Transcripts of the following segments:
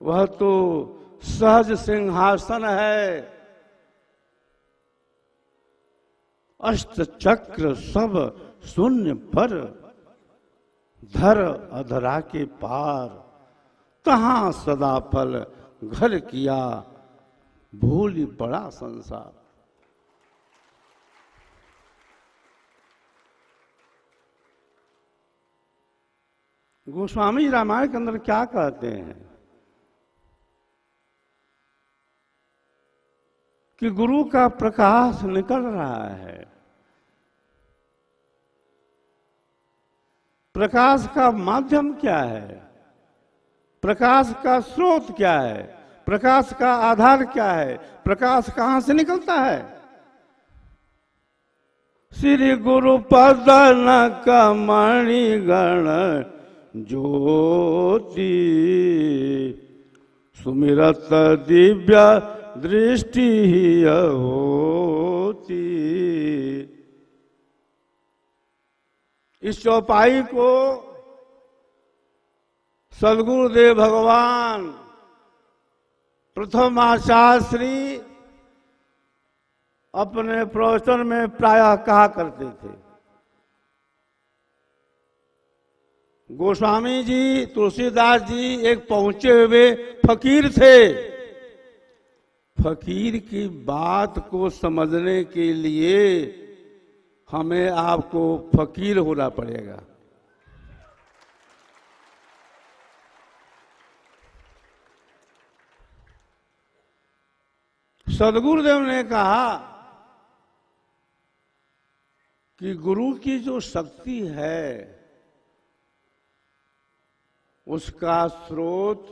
वह तो सहज सिंहासन है, अष्ट चक्र सब शून्य पर, धर अधरा के पार, तहां सदा फल घर किया, भूल पड़ा संसार। गोस्वामी रामायण के अंदर क्या कहते हैं कि गुरु का प्रकाश निकल रहा है। प्रकाश का माध्यम क्या है, प्रकाश का स्रोत क्या है, प्रकाश का आधार क्या है, प्रकाश कहां से निकलता है? श्री गुरु पदन कमणि गण ज्योति, सुमिरत दिव्य दृष्टि होती। इस चौपाई को सद्गुरुदेव भगवान प्रथम आचार्य श्री अपने प्रवचन में प्रायः कहा करते थे। गोस्वामी जी, तुलसीदास जी एक पहुंचे हुए फकीर थे। फकीर की बात को समझने के लिए हमें आपको फकीर होना पड़ेगा। सद्गुरुदेव ने कहा कि गुरु की जो शक्ति है उसका स्रोत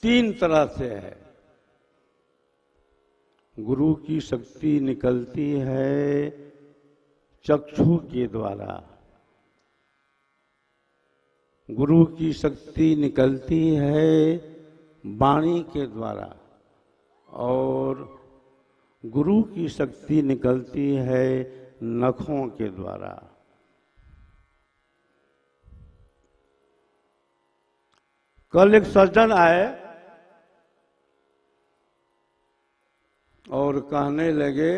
तीन तरह से है। गुरु की शक्ति निकलती है चक्षु के द्वारा, गुरु की शक्ति निकलती है वाणी के द्वारा, और गुरु की शक्ति निकलती है नखों के द्वारा। कल एक सज्जन आए और कहने लगे,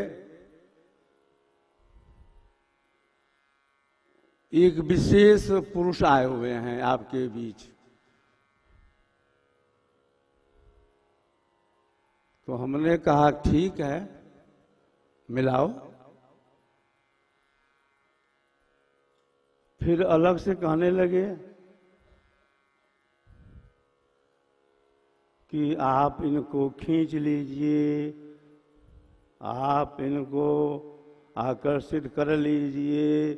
एक विशेष पुरुष आए हुए हैं आपके बीच। तो हमने कहा ठीक है, मिलाओ। फिर अलग से कहने लगे कि आप इनको खींच लीजिए, आप इनको आकर्षित कर लीजिए।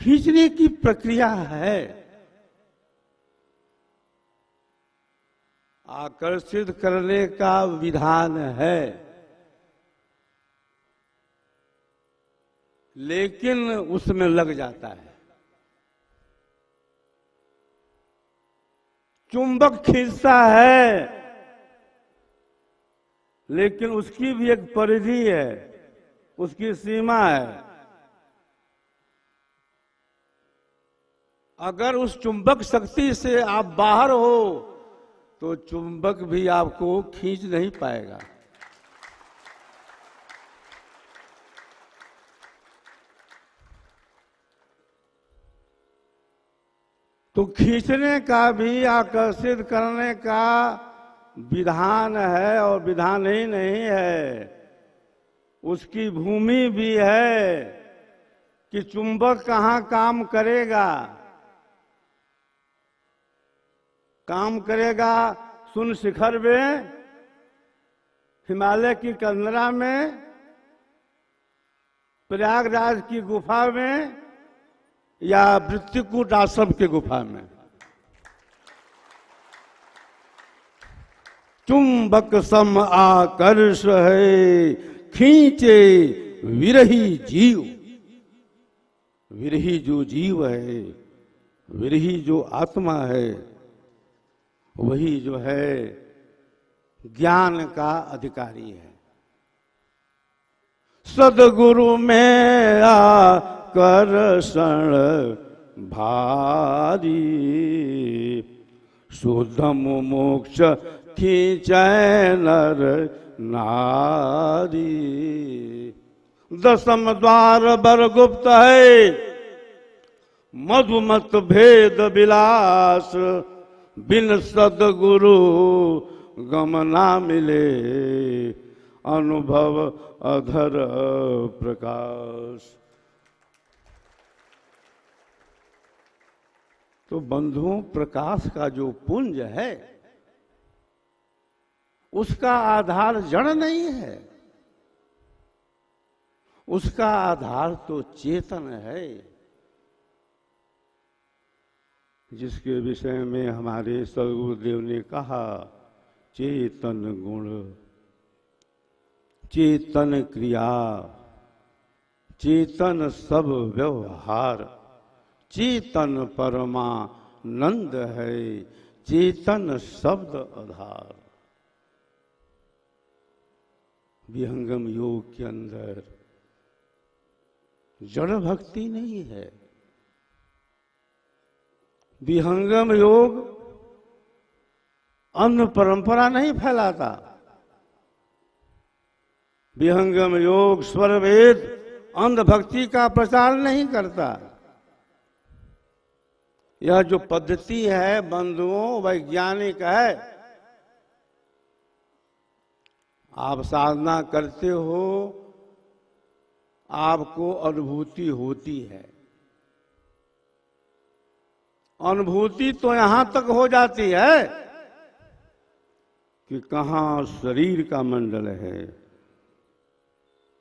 खींचने की प्रक्रिया है, आकर्षित करने का विधान है, लेकिन उसमें लग जाता है। चुंबक खींचता है, लेकिन उसकी भी एक परिधि है, उसकी सीमा है। अगर उस चुंबक शक्ति से आप बाहर हो तो चुंबक भी आपको खींच नहीं पाएगा। तो खींचने का भी आकर्षित करने का विधान है, और विधान ही नहीं है, उसकी भूमि भी है कि चुंबक कहाँ काम करेगा। काम करेगा सुन शिखर में, हिमालय की कंदरा में, प्रयागराज की गुफा में, या वृत्तिकूट आश्रम की गुफा में। चुंबक सम आकर्ष है, खींचे विरही जीव। विरही जो जीव है, विरही जो आत्मा है, वही जो है ज्ञान का अधिकारी है। सदगुरु में आकर्षण भारी, शुद्ध मुमुक्ष खींचै नर नारी। दसम द्वार बर गुप्त है, मधुमत भेद विलास, बिन सद्गुरु गम ना मिले, अनुभव अधर प्रकाश। तो बंधुओं, प्रकाश का जो पुंज है उसका आधार जड़ नहीं है, उसका आधार तो चेतन है, जिसके विषय में हमारे सद्गुरुदेव ने कहा, चेतन गुण, चेतन क्रिया, चेतन सब व्यवहार, चेतन परमानंद है, चेतन शब्द आधार। विहंगम योग के अंदर जड़ भक्ति नहीं है। विहंगम योग अन्य परंपरा नहीं फैलाता। विहंगम योग स्वर वेद अंधभक्ति का प्रचार नहीं करता। यह जो पद्धति है बंधुओं, वैज्ञानिक है। आप साधना करते हो, आपको अनुभूति होती है। अनुभूति तो यहां तक हो जाती है कि कहाँ शरीर का मंडल है,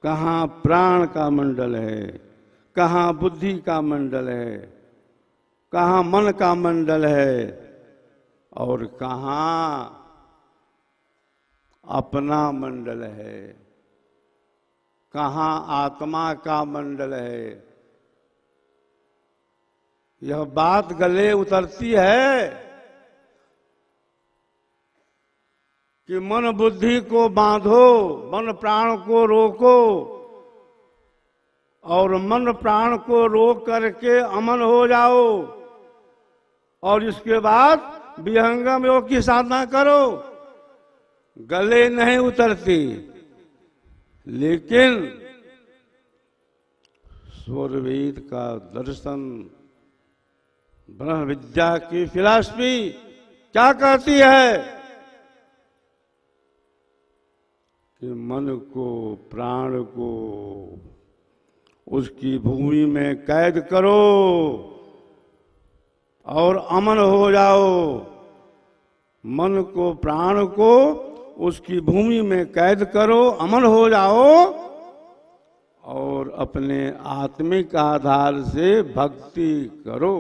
कहाँ प्राण का मंडल है, कहाँ बुद्धि का मंडल है, कहाँ मन का मंडल है और कहाँ अपना मंडल है, कहाँ आत्मा का मंडल है। यह बात गले उतरती है कि मन बुद्धि को बांधो, मन प्राण को रोको और मन प्राण को रोक करके अमन हो जाओ और इसके बाद विहंगम योग की साधना करो। गले नहीं उतरती, लेकिन स्वरवेद का दर्शन, ब्रह्म विद्या की फिलॉसफी क्या कहती है कि मन को, प्राण को उसकी भूमि में कैद करो और अमन हो जाओ। मन को, प्राण को उसकी भूमि में कैद करो, अमन हो जाओ और अपने आत्मिक आधार से भक्ति करो।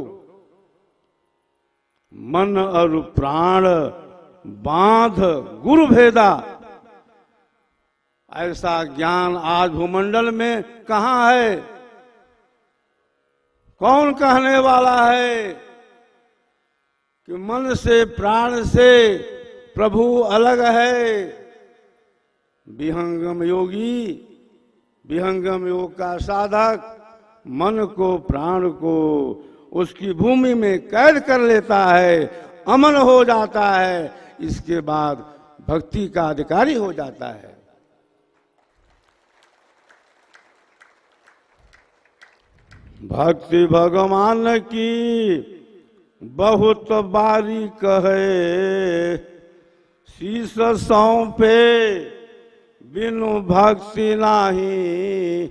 मन और प्राण बांध गुरु भेदा, ऐसा ज्ञान आज भूमंडल में कहाँ है? कौन कहने वाला है कि मन से, प्राण से प्रभु अलग है? विहंगम योगी, विहंगम योग का साधक मन को, प्राण को उसकी भूमि में कैद कर लेता है, अमन हो जाता है, इसके बाद भक्ति का अधिकारी हो जाता है। भक्ति भगवान की बहुत बारीक है, शीश सौंपे बिनु भक्ति नाही,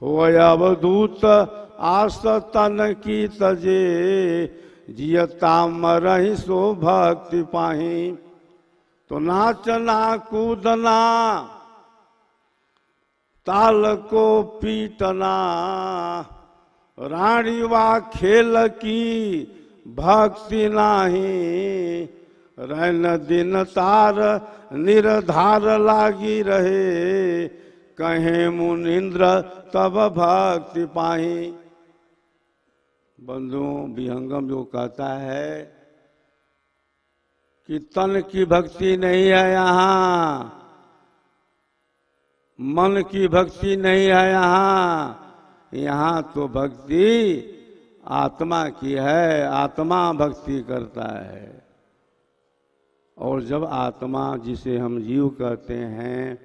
हो अवधूत आस तन की तजे, जियता मरहि सो भक्ति पाही। तो नाचना कूदना, ताल को पीटना, रानी वा खेल की भक्ति नाही, रैन दिन तार निर्धार लागी रहे, कहे मुनिंद्र तब भक्ति पाही। बंधुओं, विहंगम जो कहता है कि तन की भक्ति नहीं है यहाँ, मन की भक्ति नहीं है यहाँ, यहाँ तो भक्ति आत्मा की है, आत्मा भक्ति करता है। और जब आत्मा, जिसे हम जीव कहते हैं,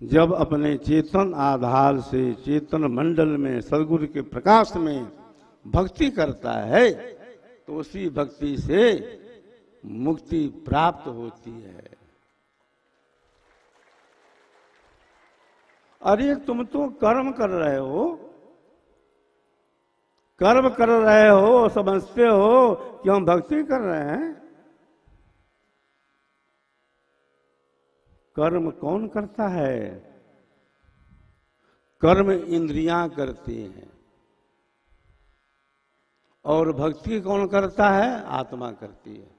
जब अपने चेतन आधार से चेतन मंडल में सद्गुरु के प्रकाश में भक्ति करता है, तो उसी भक्ति से मुक्ति प्राप्त होती है। अरे तुम तो कर्म कर रहे हो, कर्म कर रहे हो, समझते हो कि हम भक्ति कर रहे हैं। कर्म कौन करता है? कर्म इंद्रियां करती हैं। और भक्ति कौन करता है? आत्मा करती है।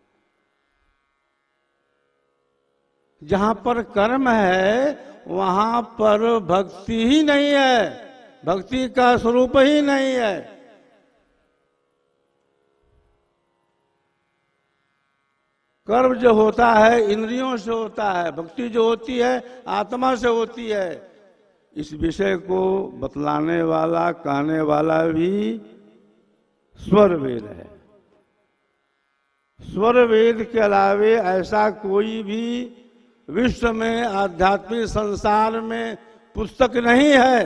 जहां पर कर्म है वहां पर भक्ति ही नहीं है, भक्ति का स्वरूप ही नहीं है। कर्म जो होता है इंद्रियों से होता है, भक्ति जो होती है आत्मा से होती है। इस विषय को बतलाने वाला, कहने वाला भी स्वर वेद है। स्वर वेद के अलावे ऐसा कोई भी विश्व में, आध्यात्मिक संसार में पुस्तक नहीं है।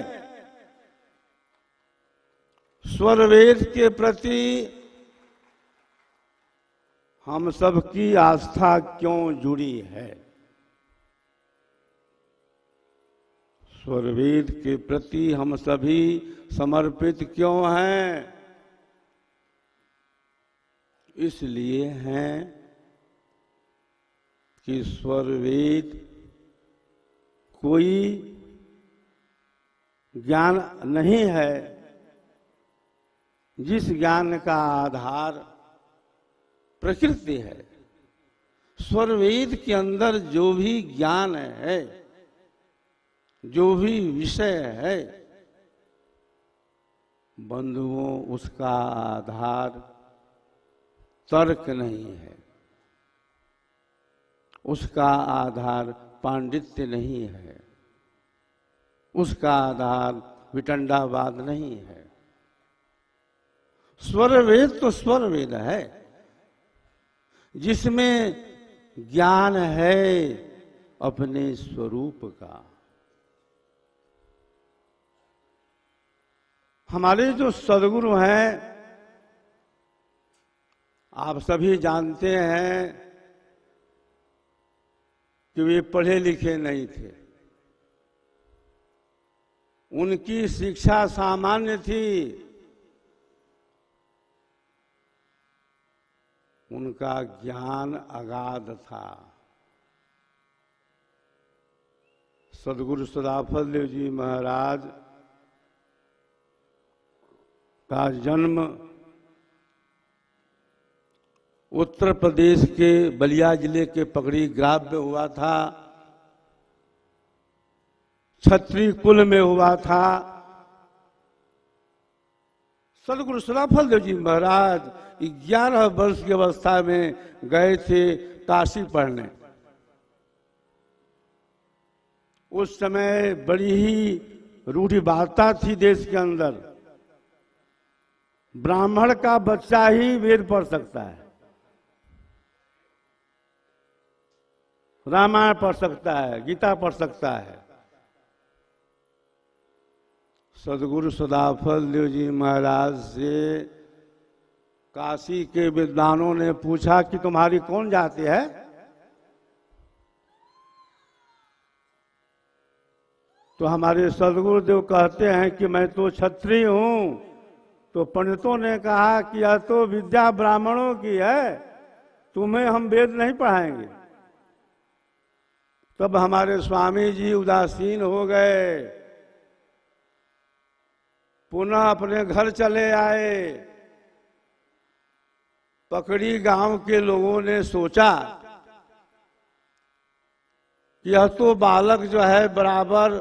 स्वर वेद के प्रति हम सबकी आस्था क्यों जुड़ी है? स्वर वेद के प्रति हम सभी समर्पित क्यों हैं? इसलिए हैं कि स्वर वेद कोई ज्ञान नहीं है जिस ज्ञान का आधार प्रकृति है। स्वर वेद के अंदर जो भी ज्ञान है, जो भी विषय है, बंधुओं, उसका आधार तर्क नहीं है, उसका आधार पांडित्य नहीं है, उसका आधार विटंडावाद नहीं है। स्वर वेद तो स्वर वेद है जिसमें ज्ञान है अपने स्वरूप का। हमारे जो सद्गुरु हैं, आप सभी जानते हैं कि वे पढ़े लिखे नहीं थे। उनकी शिक्षा सामान्य थी, उनका ज्ञान अगाध था। सद्गुरु सदाफल देव जी महाराज का जन्म उत्तर प्रदेश के बलिया जिले के पगड़ी ग्राम में हुआ था। क्षत्रिय कुल में हुआ था। सद्गुरु सदाफल देव जी महाराज 11 वर्ष की अवस्था में गए थे काशी पढ़ने। उस समय बड़ी ही रूढ़िवादिता थी देश के अंदर। ब्राह्मण का बच्चा ही वेद पढ़ सकता है, रामायण पढ़ सकता है, गीता पढ़ सकता है। सद्गुरु सदाफल देव जी महाराज से काशी के विद्वानों ने पूछा कि तुम्हारी कौन जाति है? तो हमारे सद्गुरुदेव कहते हैं कि मैं तो क्षत्रिय हूं। तो पंडितों ने कहा कि यह तो विद्या ब्राह्मणों की है, तुम्हें हम वेद नहीं पढ़ाएंगे। तब हमारे स्वामी जी उदासीन हो गए, पुनः अपने घर चले आए। पकड़ी गांव के लोगों ने सोचा कि यह तो बालक जो है बराबर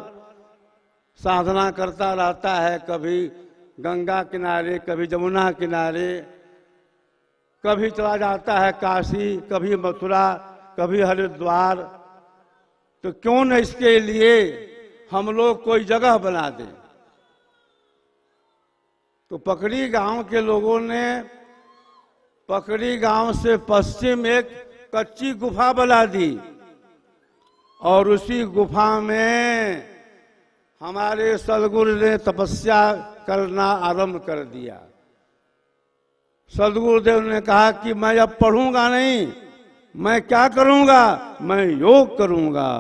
साधना करता रहता है, कभी गंगा किनारे, कभी जमुना किनारे, कभी चला जाता है काशी, कभी मथुरा, कभी हरिद्वार। तो क्यों न इसके लिए हम लोग कोई जगह बना दें। तो पकड़ी गांव के लोगों ने पकड़ी गांव से पश्चिम एक कच्ची गुफा बना दी और उसी गुफा में हमारे सदगुरु ने तपस्या करना आरंभ कर दिया। सदगुरुदेव ने कहा कि मैं अब पढ़ूंगा नहीं, मैं क्या करूंगा, मैं योग करूंगा,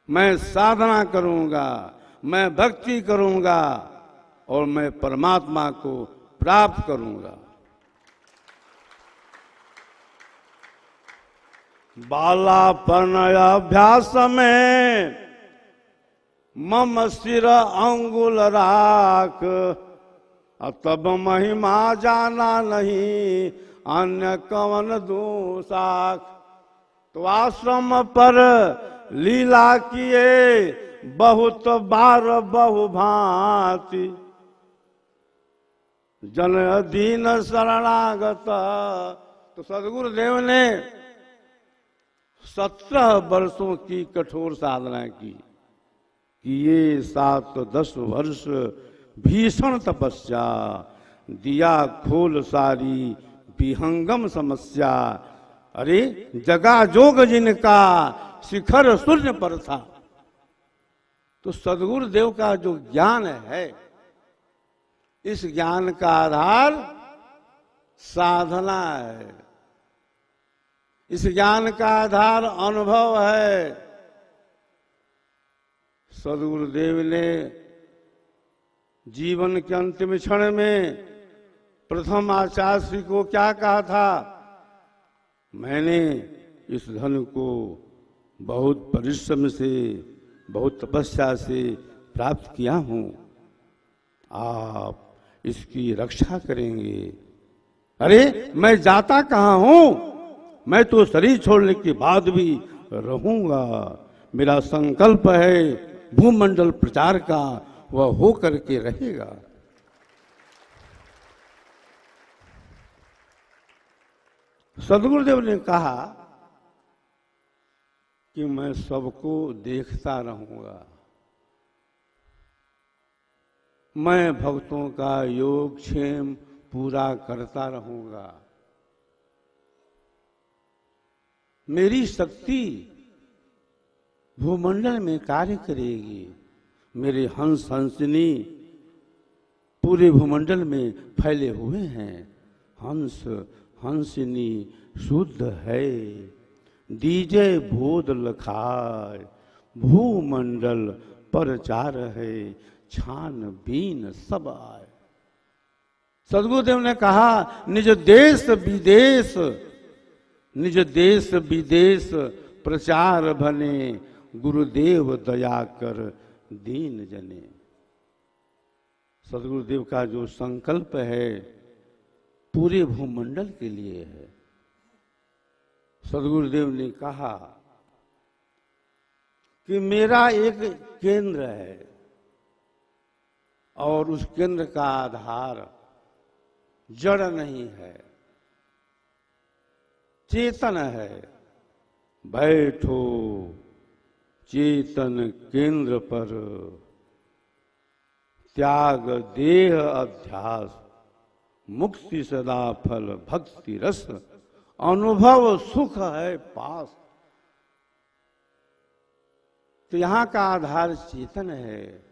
मैं साधना करूंगा, मैं भक्ति करूंगा और मैं परमात्मा को प्राप्त करूंगा। बालापन अभ्यास में मम सिर अंगुल राख, तब महिमा जाना नहीं अन्य कवन दूसाख। तो आश्रम पर लीला किए बहुत बार बहु भांति, जन अधीन शरणागत। तो सदगुरुदेव ने 17 वर्षों की कठोर साधना की कि ये 7-10 वर्ष भीषण तपस्या, दिया खोल सारी विहंगम समस्या। अरे जगा जोग जिनका शिखर शून्य पर था। तो सदगुरुदेव का जो ज्ञान है, इस ज्ञान का आधार साधना है, इस ज्ञान का आधार अनुभव है। सदगुरुदेव ने जीवन के अंतिम क्षण में प्रथम आचार्य को क्या कहा था? मैंने इस धन को बहुत परिश्रम से, बहुत तपस्या से प्राप्त किया हूं, आप इसकी रक्षा करेंगे। अरे मैं जाता कहाँ हूं, मैं तो शरीर छोड़ने के बाद भी रहूंगा। मेरा संकल्प है भूमंडल प्रचार का, वह हो करके रहेगा। सदगुरुदेव ने कहा कि मैं सबको देखता रहूंगा, मैं भक्तों का योगक्षेम पूरा करता रहूंगा। मेरी शक्ति भूमंडल में कार्य करेगी। मेरे हंस हंसनी पूरे भूमंडल में फैले हुए हैं। हंस हंसनी शुद्ध है, दीजे बोध लखाए, भूमंडल पर चार है, छान बीन सब आए। सदगुरुदेव ने कहा निज देश विदेश, निज देश विदेश प्रचार बने, गुरुदेव दया कर दीन जने। सदगुरुदेव का जो संकल्प है पूरे भूमंडल के लिए है। सदगुरुदेव ने कहा कि मेरा एक केंद्र है और उस केंद्र का आधार जड़ नहीं है, चेतन है। बैठो चेतन केंद्र पर, त्याग देह अध्यास, मुक्ति सदा फल भक्ति रस, अनुभव सुख है पास। तो यहाँ का आधार चेतन है,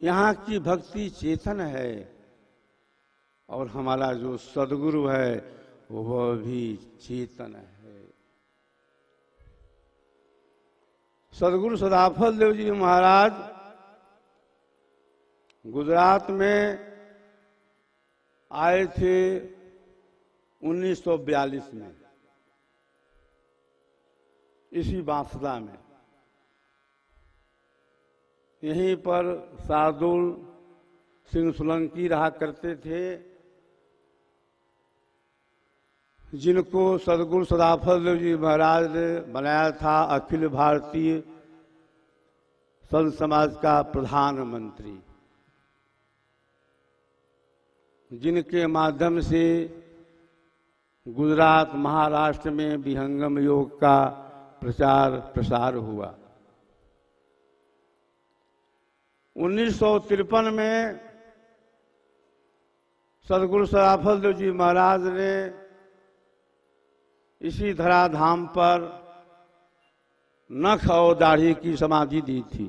यहाँ की भक्ति चेतन है और हमारा जो सदगुरु है वह भी चेतन है। सदगुरु सदाफल देव जी महाराज गुजरात में आए थे 1942 में, इसी बांसदा में। यहीं पर शार्दुल सिंह सोलंकी रहा करते थे, जिनको सदगुरु सदाफल देव जी महाराज ने बनाया था अखिल भारतीय संत समाज का प्रधानमंत्री, जिनके माध्यम से गुजरात महाराष्ट्र में विहंगम योग का प्रचार प्रसार हुआ। 1953 में सदगुरु सराफल देव जी महाराज ने इसी धराधाम पर नख और दाढ़ी की समाधि दी थी।